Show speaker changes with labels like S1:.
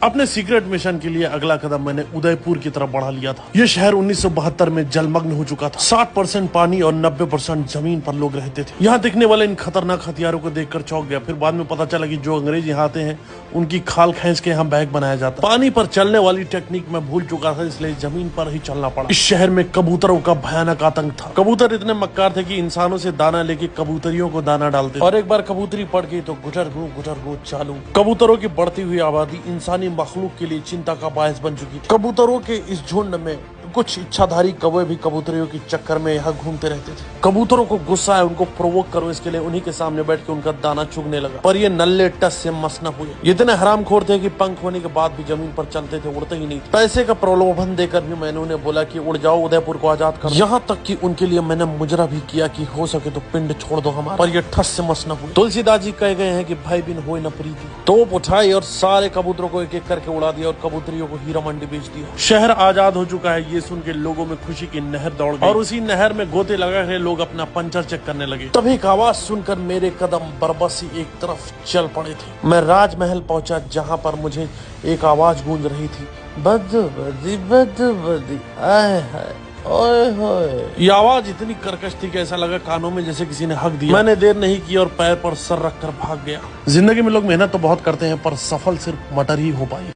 S1: अपने secret mission के लिए अगला कदम मैंने उदयपुर की तरफ बढ़ा लिया था। ये शहर 1972 में जलमग्न हो चुका था। 60% पानी और 90% जमीन पर लोग रहते थे। यहाँ दिखने वाले इन खतरनाक हथियारों को देखकर चौंक गया। फिर बाद में पता चला कि जो अंग्रेज यहाँ आते हैं उनकी खाल खींच के यहाँ बैग बनाया जाता। पानी पर चलने वाली टेक्निक मैं भूल चुका था, इसलिए जमीन पर ही चलना पड़ा। इस शहर में कबूतरों का भयानक आतंक था। कबूतर इतने मक्कार थे कि इंसानों से दाना लेके कबूतरियों को दाना डालते, और एक बार कबूतरी पड़ गई तो गुटर गु चालू। कबूतरों की बढ़ती हुई आबादी इंसानी मखलूक के लिए चिंता का बायस बन चुकी थी। कबूतरों के इस झुंड में कुछ इच्छाधारी कौवे भी कबूतरियों के चक्कर में यहाँ घूमते रहते थे। कबूतरों को गुस्सा है, उनको प्रोवोक करो, इसके लिए उन्हीं के सामने बैठ के उनका दाना चुगने लगा। पर ये नल्ले टस से मस न हुए। ये इतने हरामखोर थे कि पंख होने के बाद भी जमीन पर चलते थे, उड़ते ही नहीं थे। पैसे का प्रलोभन देकर भी मैंने उन्हें बोला कि उड़ जाओ, उदयपुर को आजाद करो। यहाँ तक कि उनके लिए मैंने मुजरा भी किया कि हो सके तो पिंड छोड़ दो हमारा, पर ये ठस से मस न हुए। तुलसीदास जी कह गए हैं कि भाई बिन होए न प्रीति। तोप उठाई और सारे कबूतरों को एक एक करके उड़ा दिया और कबूतरियों को हीरा मंडी बेच दिया। शहर आजाद हो चुका है, ये सुन के लोगों में खुशी की नहर दौड़ गई और उसी नहर में गोते लगा के लोग अपना पंचर चेक करने लगे। तभी एक आवाज सुनकर मेरे कदम बरबसी एक तरफ चल पड़े थे। मैं राजमहल पहुंचा, जहां पर मुझे एक आवाज गूंज रही थी, बदबदी बदबदी आए हाय ओए होए। ये आवाज इतनी कर्कश थी कि ऐसा लगा कानों में जैसे किसी ने हक दिया। मैंने देर नहीं की और पैर पर सर रखकर भाग गया। जिंदगी में लोग मेहनत तो बहुत करते हैं, पर सफल सिर्फ मटर ही हो पाई।